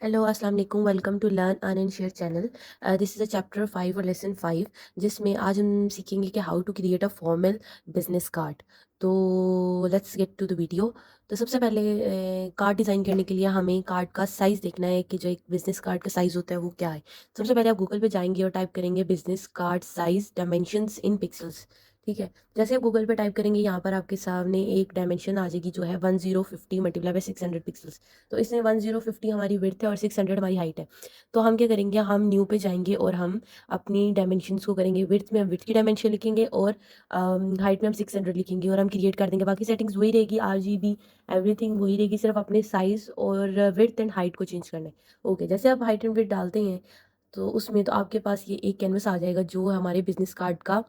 Hello अस्सलाम वालेकुम। Welcome to learn earn and share channel. This is a chapter 5 और lesson 5, जिसमें आज हम सीखेंगे कि how to create a formal business card. तो let's get to the video. तो सबसे पहले कार्ड डिज़ाइन करने के लिए हमें कार्ड का साइज़ देखना है कि जो एक बिजनेस कार्ड का साइज़ होता है वो क्या है। सबसे पहले आप गूगल पे जाएंगे और टाइप करेंगे बिजनेस कार्ड साइज़ डायमेंशंस इन पिक्सल्स। ठीक है, जैसे आप गूगल पे टाइप करेंगे यहाँ पर आपके सामने एक डायमेंशन आ जाएगी जो है 1050 मल्टीप्लाई बाय 600 पिक्सल्स। तो इसमें 1050 हमारी विड्थ है और 600 हमारी हाइट है। तो हम क्या करेंगे, हम न्यू पे जाएंगे और हम अपनी डायमेंशंस को करेंगे। विड्थ में हम विड्थ की डायमेंशन लिखेंगे और हाइट में हम 600 लिखेंगे और हम क्रिएट कर देंगे। बाकी सेटिंग्स वही रहेगी, RGB एवरीथिंग वही रहेगी, सिर्फ अपने साइज़ और विड्थ एंड हाइट को चेंज करना है। ओके, जैसे आप हाइट एंड विड्थ डालते हैं तो उसमें तो आपके पास ये एक कैनवस आ जाएगा जो हमारे बिजनेस कार्ड का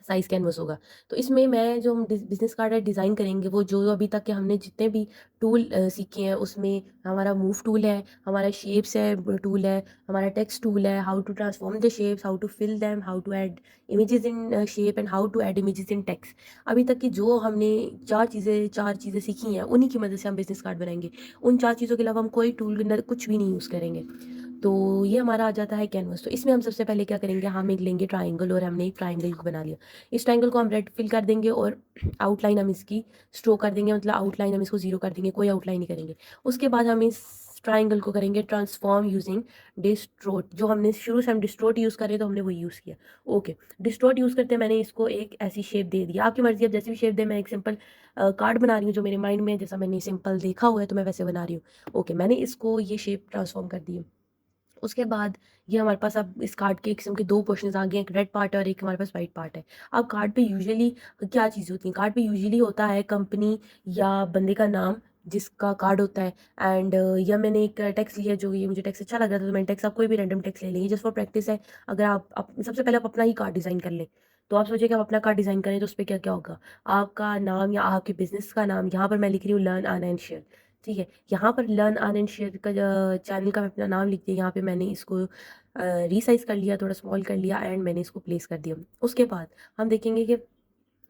साइज़ कैनवस होगा। तो इसमें मैं जो हम बिज़नेस कार्ड है डिज़ाइन करेंगे, वो जो अभी तक के हमने जितने भी टूल सीखे हैं उसमें हमारा मूव टूल है, हमारा शेप्स है टूल है, हमारा टेक्स्ट टूल है, how to transform the shapes, how to fill them, how to add images in shape and how to add images in text. अभी तक की जो हमने 4 चीज़ें सीखी हैं उन्हीं की मदद से हम बिज़नेस कार्ड बनाएँगे। उन 4 चीज़ों के अलावा हम कोई टूल के अंदर कुछ भी नहीं यूज़ करेंगे। तो ये हमारा आ जाता है कैनवस। तो इसमें हम सबसे पहले क्या करेंगे, हम एक लेंगे ट्राइंगल और हमने एक ट्राइंगल बना लिया। इस ट्राइंगल को हम रेड फिल कर देंगे और आउटलाइन हम इसकी स्ट्रो कर देंगे, मतलब आउटलाइन हम इसको ज़ीरो कर देंगे, कोई आउटलाइन नहीं करेंगे। उसके बाद हम इस ट्राइंगल को करेंगे ट्रांसफॉर्म यूजिंग डिस्ट्रोट। जो हमने शुरू से हम डिस्ट्रोट यूज़ कर रहे हैं तो हमने वही यूज़ किया। ओके, डिस्ट्रोट यूज़ करते मैंने इसको एक ऐसी शेप दे दी। आपकी मर्ज़ी, आप जैसी भी शेप दे। मैं एक सिंपल कार्ड बना रही हूँ जो मेरे माइंड में है, जैसा मैंने सिंपल देखा हुआ है तो मैं वैसे बना रही हूँ। ओके, मैंने इसको ये शेप ट्रांसफॉर्म कर दी है। उसके बाद ये हमारे पास अब इस कार्ड के एक किस्म के 2 पोर्शंस आ गए हैं, एक रेड पार्ट है और एक हमारे पास वाइट पार्ट है। अब कार्ड पे यूजुअली क्या चीज़ होती है? कार्ड पे यूजुअली होता है कंपनी या बंदे का नाम जिसका कार्ड होता है, एंड या मैंने एक टेक्स्ट लिया, जो ये मुझे टेक्स्ट अच्छा लग रहा था तो मैंने टेक्स्ट, आप कोई भी रैंडम टेक्स्ट ले लेंगे जस्ट फॉर प्रैक्टिस है। अगर आप सबसे पहले आप अपना ही कार्ड डिज़ाइन कर लें। तो आप सोचिए कि आप अपना कार्ड डिज़ाइन करें तो उसपे क्या-क्या होगा? आपका नाम या आपके बिज़नेस का नाम, यहाँ पर मैं लिख रही हूँ लर्न, अर्न एंड शेयर। ठीक है, यहाँ पर लर्न अर्न एंड शेयर का चैनल का मैं अपना नाम लिख दिया। यहाँ पे मैंने इसको रीसाइज़ कर लिया, थोड़ा स्मॉल कर लिया एंड मैंने इसको प्लेस कर दिया। उसके बाद हम देखेंगे कि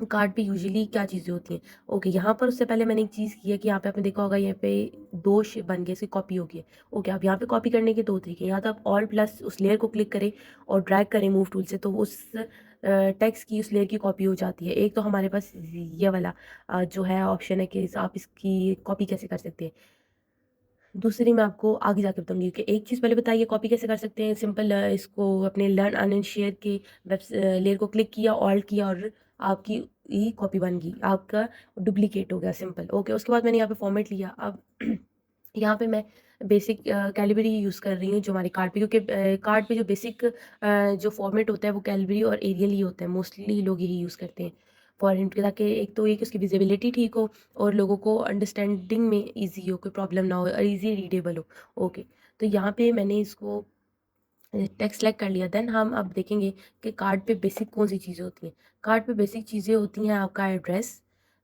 कार्ड पे यूजुअली क्या चीज़ें होती हैं। ओके, यहाँ पर उससे पहले मैंने एक चीज़ की है कि यहाँ पे आपने देखा होगा, यहाँ पे 2 शेप बन गए, इसकी कॉपी हो गई है। ओके, अब यहाँ पे कॉपी करने के 2 तरीके हैं। या तो आप ऑल प्लस उस लेयर को क्लिक करें और ड्रैग करें मूव टूल से, तो उस टेक्स्ट की उस लेयर की कॉपी हो जाती है। एक तो हमारे पास ये वाला जो है ऑप्शन है कि आप इसकी कॉपी कैसे कर सकते हैं। दूसरी मैं आपको आगे जाके बताऊँगी कि एक चीज़ पहले बताइए कॉपी कैसे कर सकते हैं। सिंपल इसको अपने लर्न अर्न एंड शेयर के लेयर को क्लिक किया, ऑल्ट किया और आपकी ये कॉपी बन गई, आपका डुप्लीकेट हो गया, सिंपल। ओके, उसके बाद मैंने यहाँ पे फॉर्मेट लिया। अब यहाँ पे मैं बेसिक कैलिबरी यूज़ कर रही हूँ जो हमारे कार्ड पे, क्योंकि कार्ड पे जो बेसिक जो फॉर्मेट होता है वो कैलिबरी और एरियल ही होता है। मोस्टली लोग यही यूज़ करते हैं फॉरेन के, ताकि एक तो ये कि उसकी विजिबिलिटी ठीक हो और लोगों को अंडरस्टैंडिंग में ईज़ी हो, कोई प्रॉब्लम ना हो और ईज़ी रीडेबल हो। ओके, तो यहाँ पे मैंने इसको टेक्स्ट सेलेक्ट कर लिया। देन हम अब देखेंगे कि कार्ड पे बेसिक कौन सी चीज़ें होती हैं। कार्ड पे बेसिक चीज़ें होती हैं आपका एड्रेस,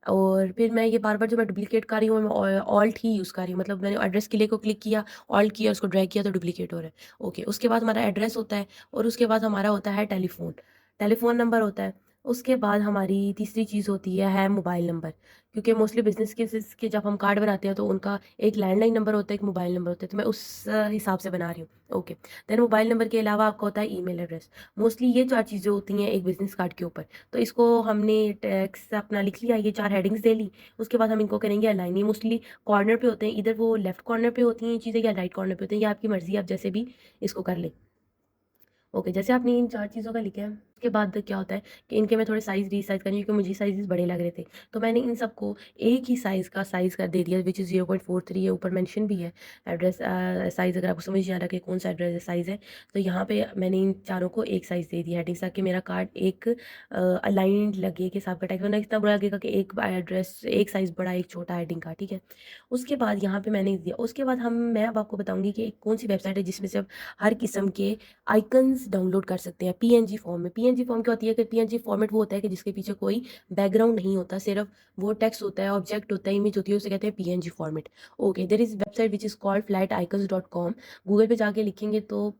और फिर मैं ये बार-बार जो मैं डुप्लीकेट कर रही हूँ, मैं ऑल्ट ही यूज़ कर रही हूँ। मतलब मैंने एड्रेस के लिए को क्लिक किया, ऑल्ट किया, उसको ड्रैग किया तो डुप्लीकेट हो रहा है। ओके, उसके बाद हमारा एड्रेस होता है और उसके बाद हमारा होता है टेलीफ़ोन, टेलीफ़ोन नंबर होता है। उसके बाद हमारी तीसरी चीज़ होती है मोबाइल नंबर, क्योंकि मोस्टली बिज़नेस केसेस के जब हम कार्ड बनाते हैं तो उनका एक लैंडलाइन नंबर होता है, एक मोबाइल नंबर होता है, तो मैं उस हिसाब से बना रही हूँ। ओके, देन मोबाइल नंबर के अलावा आपका होता है ईमेल एड्रेस। मोस्टली ये 4 चीज़ें होती हैं एक बिज़नेस कार्ड के ऊपर। तो इसको हमने टेक्स्ट अपना लिख लिया, ये 4 हेडिंग्स दे ली। उसके बाद हम इनको करेंगे अलाइन। ये मोस्टली कॉर्नर पे होते हैं, इधर वो लेफ्ट कॉर्नर पे होती हैं ये चीज़ें या राइट कॉर्नर पे होते हैं, ये आपकी मर्ज़ी है, आप जैसे भी इसको कर लें। ओके, जैसे आपने इन 4 चीज़ों का लिखा है, उसके बाद क्या होता है कि इनके मैं थोड़े साइज़ रीसाइज़ करी, क्योंकि मुझे साइज़ेज़ बड़े लग रहे थे। तो मैंने इन सबको एक ही साइज़ का साइज़ कर दे दिया, व्हिच इज़ 0.43 है, ऊपर मेंशन भी है एड्रेस साइज़। अगर आपको समझ नहीं आ रहा कि कौन-सा एड्रेस साइज़ है, तो यहाँ पे मैंने इन चारों को एक साइज़ दे दिया हेडिंग्स, ताकि मेरा कार्ड एक अलाइन्ड लगे कि सबका टाइप, वरना इतना बुरा लगेगा कि एक एड्रेस एक साइज़ बड़ा, एक छोटा हेडिंग का, ठीक है? उसके बाद यहाँ पे मैंने दिया। उसके बाद मैं अब आपको बताऊँगी कि कौन-सी वेबसाइट है जिसमें से आप हर किस्म के आइकन्स डाउनलोड कर सकते हैं पीएनजी फॉर्म में। पीएनजी फॉर्म क्या होती है कि पीएनजी फॉर्मेट वो होता है कि जिसके पीछे कोई बैकग्राउंड नहीं होता, सिर्फ वो टेक्स्ट होता है, ऑब्जेक्ट होता है, इमेज होती है, उसे कहते हैं PNG format. Okay, there is website which is called flaticons.com। Google पे जाके लिखेंगे तो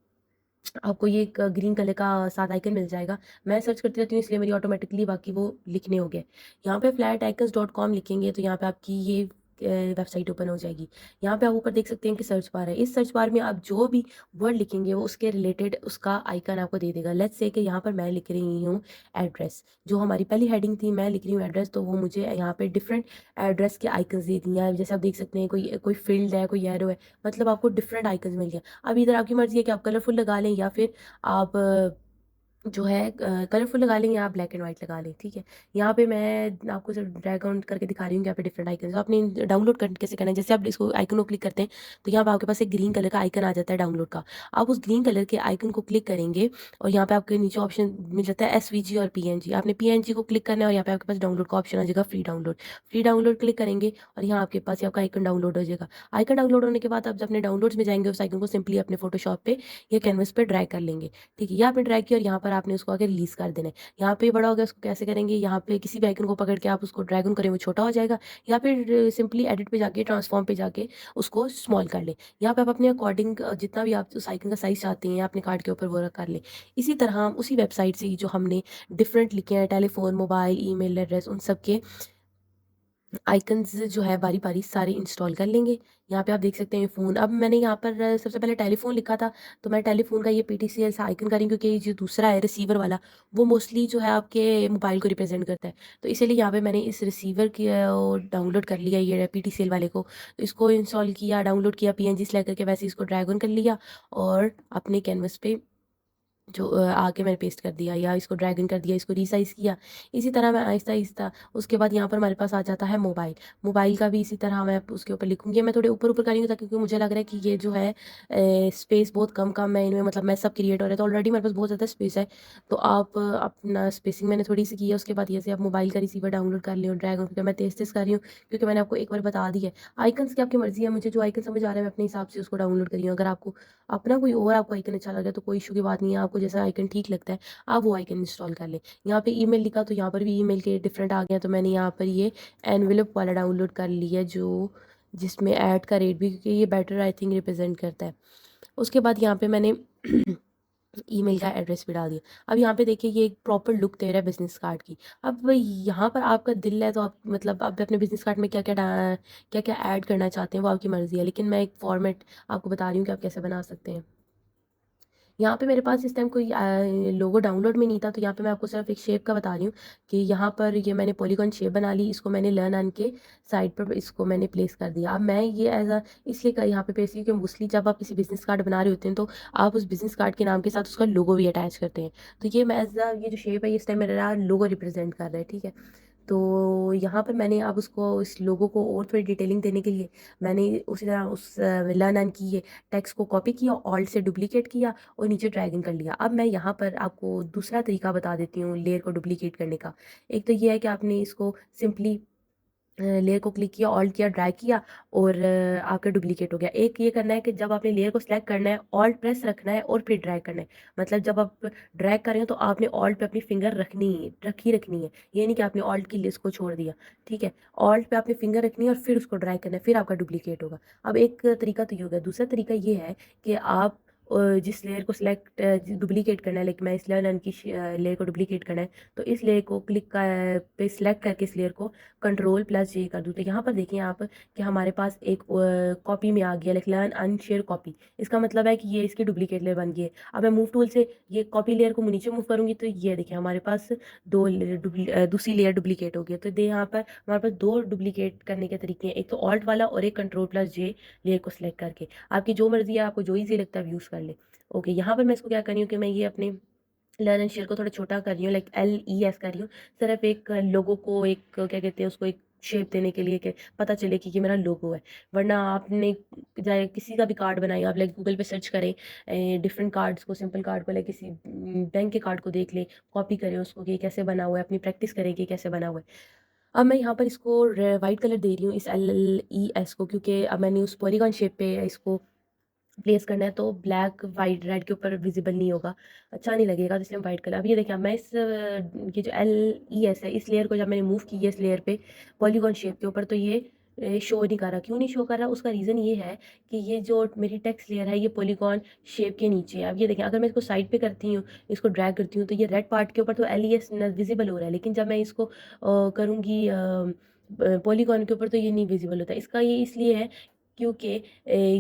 आपको ये एक ग्रीन कलर का 7 आइकन मिल जाएगा। मैं सर्च करती रहती हूँ इसलिए मेरी ऑटोमेटिकली बाकी वो लिखने हो गए। यहाँ पे flaticons.com लिखेंगे तो यहाँ पे आपकी ये वेबसाइट ओपन हो जाएगी। यहाँ पे आप ऊपर देख सकते हैं कि सर्च बार है। इस सर्च बार में आप जो भी वर्ड लिखेंगे वो उसके रिलेटेड उसका आइकन आपको दे देगा। लेट्स से कि यहाँ पर मैं लिख रही हूँ एड्रेस, जो हमारी पहली हेडिंग थी मैं लिख रही हूँ एड्रेस, तो वो मुझे यहाँ पे डिफरेंट एड्रेस के आइकन्स दे दिए हैं। जैसे आप देख सकते हैं कोई कोई फील्ड है, कोई एरो है, मतलब आपको डिफरेंट आइकन्स मिल गया। अब इधर आपकी मर्जी है कि आप कलरफुल लगा लें या फिर आप जो है कलरफुल लगा लें या आप ब्लैक एंड वाइट लगा लें। ठीक है, यहाँ पे मैं आपको सिर्फ ड्रैग आउट करके दिखा रही हूँ कि यहाँ पे डिफरेंट आइकन है। आपने डाउनलोड कर कैसे करना है, जैसे आप इसको आइकन को क्लिक करते हैं तो यहाँ पे आपके पास एक ग्रीन कलर का आइकन आ जाता है डाउनलोड का। आप उस ग्रीन कलर के आइकन को क्लिक करेंगे और यहाँ पे आपके नीचे ऑप्शन मिल जाता है SVG और PNG। आपने PNG को क्लिक करना है और यहाँ पे आपके पास डाउनलोड का ऑप्शन आ जाएगा free download. Free download click करेंगे और यहाँ आपके पास आपका आइकन डाउनलोड हो जाएगा। आइकन डाउनलोड होने के बाद आप जब अपने डाउनलोड्स में जाएंगे उस आइकन को सिंपली अपने फोटोशॉप पे या कैनवस पे ड्रैग कर लेंगे। ठीक है, ये आपने ड्रैग किया और यहाँ पर आपने उसको आगे रिलीज कर देना है। यहाँ पे बड़ा हो गया, उसको कैसे करेंगे, यहाँ पे किसी भी आइकन को पकड़ के आप उसको ड्रैग ऑन करें वो छोटा हो जाएगा, या फिर सिंपली एडिट पे जाके ट्रांसफॉर्म पे जाके उसको स्मॉल कर लें। यहाँ पे आप अपने अकॉर्डिंग जितना भी आप उस आइकन का साइज चाहते हैं अपने कार्ड के ऊपर वो कर लें। इसी तरह हम उसी वेबसाइट से ही जो हमने डिफरेंट लिखे हैं टेलीफोन, मोबाइल, ईमेल एड्रेस, उन सब के आइकन्स जो है बारी बारी सारे इंस्टॉल कर लेंगे। यहाँ पे आप देख सकते हैं फ़ोन। अब मैंने यहाँ पर सबसे पहले टेलीफोन लिखा था, तो मैं टेलीफोन का ये PTCL सा आइकन करेंगे क्योंकि ये जो दूसरा है रिसीवर वाला वो मोस्टली जो है आपके मोबाइल को रिप्रेजेंट करता है। तो इसीलिए यहाँ पे मैंने इस रिसीवर की डाउनलोड कर लिया ये PTCL वाले को, तो इसको इंस्टॉल किया, डाउनलोड किया, PNG सेलेक्ट करके वैसे इसको ड्रैग ऑन कर लिया और अपने कैनवस पे जो आके मैंने पेस्ट कर दिया या इसको ड्रैग इन कर दिया, इसको रीसाइज़ किया। इसी तरह मैं आहिस्ता-आहिस्ता उसके बाद यहाँ पर हमारे पास आ जाता है मोबाइल। मोबाइल का भी इसी तरह मैं उसके ऊपर लिखूँगी। मैं थोड़े ऊपर-ऊपर कर रही हूँ ताकि क्योंकि मुझे लग रहा है कि ये जो है स्पेस बहुत कम-कम है इनमें, मतलब मैं सब क्रिएट हो रहा है तो ऑलरेडी मेरे पास बहुत ज़्यादा स्पेस है। तो आप अपना स्पेसिंग मैंने थोड़ी-सी की है। उसके बाद जैसे आप मोबाइल का रिसीवर डाउनलोड कर लें और ड्रैग ऑन करके मैं तेज़-तेज़ कर रही हूँ क्योंकि मैंने आपको एक बार बता दी है। आइकन्स की आपकी मर्ज़ी है, मुझे जो आइकन समझ आ रहा है मैं अपने हिसाब से उसको डाउनलोड कर रही हूँ। अगर आपको अपना कोई और आपको आइकन अच्छा लगे तो कोई इश्यू की बात नहीं है, आपको जैसा आइकन ठीक लगता है आप वो आइकन इंस्टॉल कर लें। यहाँ पे ईमेल लिखा तो यहाँ पर भी ईमेल के डिफरेंट आ गए हैं, तो मैंने यहाँ पर ये एनवेलप वाला डाउनलोड कर लिया जो जिसमें ऐड का रेट भी, क्योंकि ये बेटर आई थिंक रिप्रेजेंट करता है। उसके बाद यहाँ पे मैंने ईमेल का एड्रेस भी डाल दिया। अब यहाँ पे देखिए ये एक प्रॉपर लुक दे रहा है बिज़नेस कार्ड की। अब यहाँ पर आपका दिल है तो आप मतलब आप अपने बिज़नेस कार्ड में क्या-क्या ऐड करना चाहते हैं वो आपकी मर्ज़ी है। लेकिन मैं एक फॉर्मेट आपको बता रही हूँ कि आप कैसे बना सकते हैं। यहाँ पे मेरे पास इस टाइम कोई लोगो डाउनलोड में नहीं था, तो यहाँ पे मैं आपको सिर्फ एक शेप का बता रही हूँ कि यहाँ पर ये मैंने पॉलीगॉन शेप बना ली, इसको मैंने लर्न अन के साइड पर इसको मैंने प्लेस कर दिया। अब मैं ये एज अ इसलिए यहाँ पे पेश की कि मोस्टली जब आप किसी बिजनेस कार्ड बना रहे होते हैं तो आप उस बिजनेस कार्ड के नाम के साथ उसका लोगो भी अटैच करते हैं। तो ये मैं एज अ ये जो शेप है इस टाइम मेरा लोगो रिप्रेजेंट कर रहा है। ठीक है, तो यहाँ पर मैंने अब उसको इस लोगो को और थोड़ी डिटेलिंग देने के लिए मैंने उसी तरह उस लर्न एंड की ये टेक्स्ट को कॉपी किया, ऑल्ट से डुप्लीकेट किया और नीचे ड्रैगिंग कर लिया। अब मैं यहाँ पर आपको दूसरा तरीका बता देती हूँ लेयर को डुप्लीकेट करने का। एक तो ये है कि आपने इसको सिंपली लेयर को क्लिक किया, ऑल्ट किया, ड्रैग किया और आपका डुप्लीकेट हो गया। एक ये करना है कि जब आपने लेयर को सिलेक्ट करना है ऑल्ट प्रेस रखना है और फिर ड्रैग करना है। मतलब जब आप ड्रैग कर रहे हो तो आपने ऑल्ट पे अपनी फिंगर रखनी है। ये नहीं कि आपने ऑल्ट की लिस्ट को छोड़ दिया। ठीक है, ऑल्ट पे आपने फिंगर रखनी है और फिर उसको ड्रैग करना है, फिर आपका डुप्लीकेट होगा। अब एक तरीका तो ये हो गया। दूसरा तरीका ये है कि आप जिस लेयर को सिलेक्ट डुप्लीकेट करना है, लाइक मैं इस लेयर की लेयर को डुप्लीकेट करना है तो इस लेयर को क्लिक पे सिलेक्ट करके इस लेयर को Ctrl+J कर दूँ। तो यहाँ पर देखें आप कि हमारे पास एक कॉपी में आ गया, लाइक लर्न अनशेयर कॉपी। इसका मतलब है कि ये इसकी डुप्लीकेट लेयर बन गई है। अब मैं मूव टूल से ये कॉपी लेयर को नीचे मूव करूँगी तो ये देखिए हमारे पास दूसरी लेयर डुप्लीकेट हो गई है। तो दे यहाँ पर हमारे पास दो डुप्लीकेट करने के तरीके हैं, एक तो ऑल्ट वाला और एक Ctrl+J लेयर को सिलेक्ट करके। आपकी जो मर्जी है, आपको जो ईजी लगता है आप यूज़ कर ले। ओके, यहाँ पर मैं इसको क्या कर रही हूँ कि मैं ये अपने लर्न एंड शेयर को थोड़ा छोटा कर रही हूँ, लाइक LES कर रही हूँ, सिर्फ एक लोगो को एक क्या कहते हैं उसको एक शेप देने के लिए कि पता चले कि ये मेरा लोगो है। वरना आपने चाहे किसी का भी कार्ड बनाए, आप लाइक गूगल पे सर्च करें डिफरेंट कार्ड्स को, सिंपल कार्ड को, लाइक किसी बैंक के कार्ड को देख लें, कॉपी करें उसको कि ये कैसे बना हुआ है, अपनी प्रैक्टिस करें कि कैसे बना हुआ है। अब मैं यहाँ पर इसको वाइट कलर दे रही हूँ इस LES को, क्योंकि अब मैंने उस पॉलीगॉन शेप पे इसको प्लेस करना है तो ब्लैक वाइट रेड के ऊपर विजिबल नहीं होगा, अच्छा नहीं लगेगा, तो इसलिए हम वाइट कलर। अब ये देखिए अब मैं इस ये जो LES है इस लेयर को जब मैंने मूव की है इस लेयर पे पॉलीगॉन शेप के ऊपर, तो ये शो नहीं कर रहा। क्यों नहीं शो कर रहा? उसका रीज़न ये है कि ये जो मेरी टेक्स्ट लेयर है ये पॉलीगॉन शेप के नीचे है। अब ये देखें, अगर मैं इसको साइड पे करती हूँ, इसको ड्रैग करती हूँ, तो ये रेड पार्ट के ऊपर तो LES विजिबल हो रहा है, लेकिन जब मैं इसको करूँगी पॉलीगॉन के ऊपर तो ये नहीं विजिबल होता। इसका ये इसलिए है क्योंकि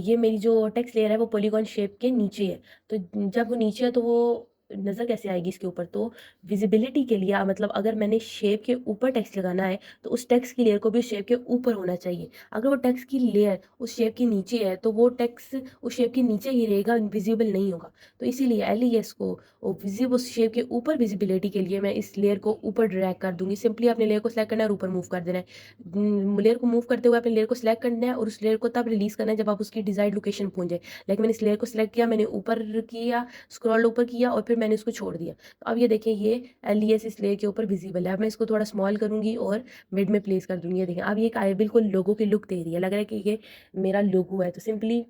ये मेरी जो टेक्स्ट लेयर है वो पॉलीगॉन शेप के नीचे है। तो जब वो नीचे है तो वो नज़र कैसे आएगी इसके ऊपर? तो विजिबिलिटी के लिए मतलब अगर मैंने शेप के ऊपर टेक्स्ट लगाना है तो उस टेक्स्ट की लेयर को भी शेप के ऊपर होना चाहिए। अगर वो टेक्स्ट की लेयर उस शेप के नीचे है तो वो टेक्स्ट उस शेप के नीचे ही रहेगा, विजिबल नहीं होगा। तो इसीलिए LES को उस शेप के ऊपर विजिबिलिटी के लिए मैं इस लेयर को ऊपर ड्रैग कर दूंगी। सिंपली अपने लेयर को सिलेक्ट करना है और ऊपर मूव कर देना है। लेयर को मूव करते हुए अपने लेयर को सिलेक्ट करना है और उस लेयर को तब रिलीज करना है जब आप उसकी डिजायर्ड लोकेशन पहुंच जाए। लाइक मैंने इस लेयर को सिलेक्ट किया, मैंने ऊपर किया, स्क्रॉल ऊपर किया और फिर मैंने उसको छोड़ दिया। तो अब ये देखिए ये LES इस लेयर के ऊपर विजिबल है। अब मैं इसको थोड़ा स्मॉल करूंगी और मिड में प्लेस कर दूंगी। ये देखें, अब ये बिल्कुल लोगो की लुक दे रही है, लग रहा है कि ये मेरा लोगो है। तो सिंपली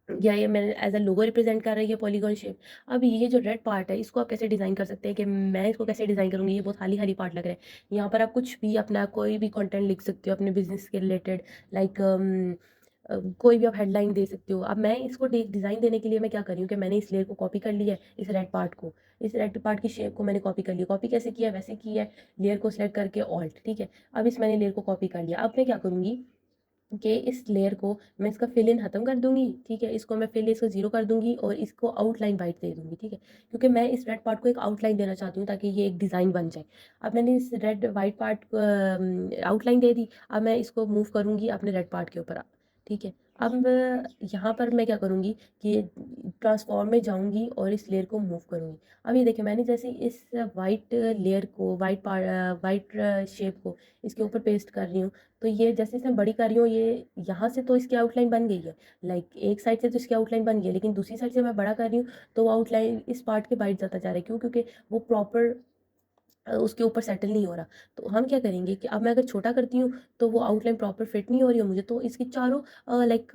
या ये मैंने एज अ लोगो रिप्रेजेंट कर रही है पॉलीगॉन शेप। अब ये जो रेड पार्ट है इसको आप कैसे डिज़ाइन कर सकते हैं कि मैं इसको कैसे डिज़ाइन करूँगी? ये बहुत खाली खाली पार्ट लग रहा है। यहाँ पर आप कुछ भी अपना कोई भी कंटेंट लिख सकते हो अपने बिजनेस के रिलेटेड। लाइक कोई भी आप हेडलाइन दे सकते हो। अब मैं इसको डिज़ाइन देने के लिए मैं क्या कर रही हूँ कि मैंने इस लेयर को कॉपी कर लिया है, इस रेड पार्ट को, इस रेड पार्ट की शेप को मैंने कॉपी कर लिया। कॉपी कैसे किया? वैसे किया है, लेयर को सिलेक्ट करके ऑल्ट, ठीक है। अब इस मैंने लेयर को कॉपी कर लिया। अब मैं क्या करूँगी कि इस लेयर को मैं इसका फिल इन ख़त्म कर दूंगी, ठीक है। इसको मैं फिल इसको 0 कर दूंगी और इसको आउटलाइन वाइट दे दूंगी, ठीक है, क्योंकि मैं इस रेड पार्ट को एक आउटलाइन देना चाहती हूँ ताकि ये एक डिज़ाइन बन जाए। अब मैंने इस रेड वाइट पार्ट को आउटलाइन दे दी। अब मैं इसको मूव करूँगी अपने रेड पार्ट के ऊपर, ठीक है। अब यहाँ पर मैं क्या करूँगी कि ट्रांसफॉर्म में जाऊँगी और इस लेयर को मूव करूँगी। अब ये देखिए, मैंने जैसे इस वाइट लेयर को वाइट शेप को इसके ऊपर पेस्ट कर रही हूँ, तो ये जैसे मैं बड़ी कर रही हूँ, ये यहाँ से तो इसकी आउटलाइन बन गई है। लाइक एक साइड से तो इसकी आउटलाइन बन गई है, लेकिन दूसरी साइड से मैं बड़ा कर रही हूँ तो वो आउटलाइन इस पार्ट के बाइट जाता जा रहा है। क्यों? क्योंकि वो प्रॉपर उसके ऊपर सेटल नहीं हो रहा। तो हम क्या करेंगे कि अब मैं अगर छोटा करती हूँ तो वो आउटलाइन प्रॉपर फिट नहीं हो रही है मुझे, तो इसकी चारों लाइक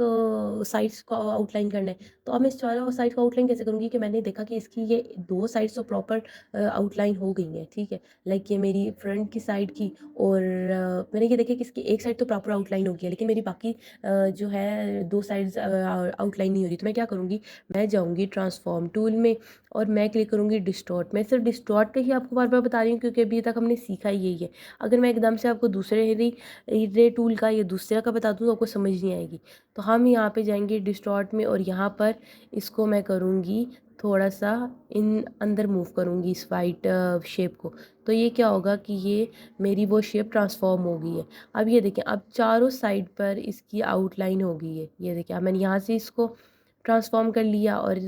साइड्स को आउटलाइन करना है। तो अब मैं इस चारों साइड को आउटलाइन कैसे करूँगी कि मैंने देखा कि इसकी ये दो साइड्स तो प्रॉपर आउटलाइन हो गई हैं, ठीक है। लाइक ये मेरी फ्रंट की साइड की और मैंने ये देखा कि इसकी एक साइड तो प्रॉपर आउटलाइन हो गई है, लेकिन मेरी बाकी जो है दो साइड्स आउटलाइन नहीं हो रही। तो मैं क्या करूँगी, मैं जाऊँगी ट्रांसफॉर्म टूल में और मैं क्लिक करूँगी डिस्टॉर्ट। मैं सिर्फ डिस्टॉर्ट का ही आपको बार बार बता रही हूँ क्योंकि अभी तक हमने सीखा ही यही है। अगर मैं एकदम से आपको दूसरे रे टूल का या दूसरे का बता दूँ तो आपको समझ नहीं आएगी। तो हम यहाँ पे जाएंगे डिस्टॉर्ट में और यहाँ पर इसको मैं करूँगी थोड़ा सा इन अंदर मूव करूँगी इस वाइट शेप को। तो ये क्या होगा कि ये मेरी वो शेप ट्रांसफॉर्म हो गई है। अब ये देखें, अब चारों साइड पर इसकी आउटलाइन हो गई है। ये देखें, अब मैंने यहाँ से इसको ट्रांसफॉर्म कर लिया और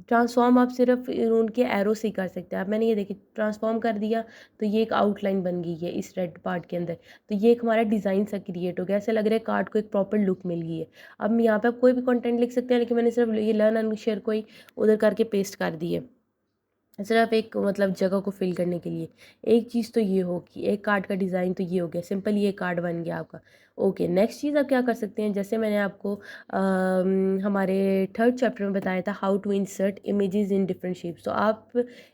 ट्रांसफॉर्म आप सिर्फ उनके एरो से ही कर सकते हैं। अब मैंने ये देखिए ट्रांसफॉर्म कर दिया तो ये एक आउटलाइन बन गई है इस रेड पार्ट के अंदर। तो ये एक हमारा डिज़ाइन सा क्रिएट हो गया, ऐसा लग रहा है कार्ड को एक प्रॉपर लुक मिल गई है। अब यहाँ पे आप कोई भी कंटेंट लिख सकते हैं, लेकिन मैंने सिर्फ ये लर्न एंड शेयर को ही उधर करके पेस्ट कर दी है, सिर्फ एक मतलब जगह को फिल करने के लिए। एक चीज़ तो ये हो कि एक कार्ड का डिज़ाइन तो ये हो गया, सिंपल ये कार्ड बन गया आपका। ओके, नेक्स्ट चीज़ आप क्या कर सकते हैं, जैसे मैंने आपको हमारे थर्ड चैप्टर में बताया था how to insert images in different shapes. तो आप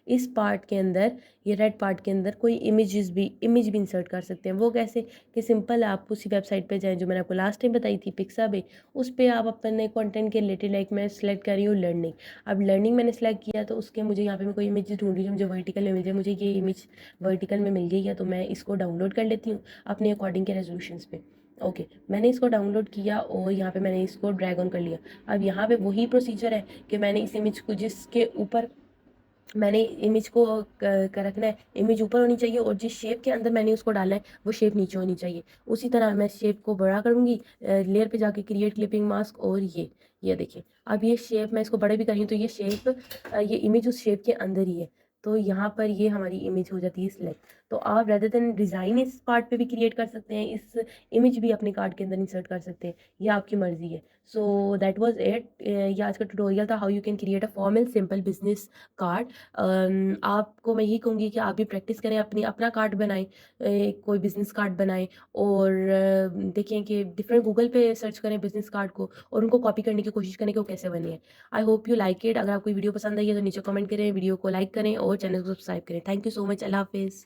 इस पार्ट के अंदर, ये रेड पार्ट के अंदर कोई इमेज भी इंसर्ट कर सकते हैं। वो कैसे? कि सिंपल आप उसी वेबसाइट पे जाएं जो मैंने आपको लास्ट टाइम बताई थी, पिक्साबे। उस पर आप अपने कंटेंट के रिलेटेड, लाइक मैं सेलेक्ट कर रही हूँ लर्निंग। अब लर्निंग मैंने सेलेक्ट किया तो उसके मुझे यहाँ पे मैं कोई इमेज ढूंढ रही हूँ, मुझे वर्टिकल इमेज है, मुझे ये इमेज वर्टिकल में मिल गई है, तो मैं इसको डाउनलोड कर लेती हूँ अपने अकॉर्डिंग के रेजोल्यूशंस पे। ओके, मैंने इसको डाउनलोड किया और यहाँ पे मैंने इसको ड्रैग ऑन कर लिया। अब यहाँ पे वही प्रोसीजर है कि मैंने इस इमेज को जिसके ऊपर मैंने इमेज को रखना है, इमेज ऊपर होनी चाहिए और जिस शेप के अंदर मैंने उसको डालना है वो शेप नीचे होनी चाहिए। उसी तरह मैं शेप को बड़ा करूँगी, लेयर पे जाके क्रिएट क्लिपिंग मास्क, और ये देखिए अब ये शेप मैं इसको बड़े भी कर रही हूँ तो ये शेप ये इमेज उस शेप के अंदर ही है। तो यहाँ पर ये हमारी इमेज हो जाती है सिलेक्ट। तो आप रेदर देन डिज़ाइन इस पार्ट पे भी क्रिएट कर सकते हैं, इस इमेज भी अपने कार्ड के अंदर इंसर्ट कर सकते हैं, ये आपकी मर्जी है। So that was it. ये आज का ट्यूटोरियल था how you can create a formal simple business card. आपको मैं यही कहूँगी कि आप भी प्रैक्टिस करें, अपना कार्ड बनाएं, कोई बिजनेस कार्ड बनाएं और देखें कि डिफरेंट गूगल पे सर्च करें बिजनेस कार्ड को और उनको कॉपी करने की कोशिश करें कि वो कैसे बने हैं। I hope you like it. अगर आपको वीडियो पसंद आई है तो नीचे कमेंट करें, वीडियो को लाइक करें और चैनल को सब्सक्राइब करें। Thank you so much. अल्लाह हाफिज़।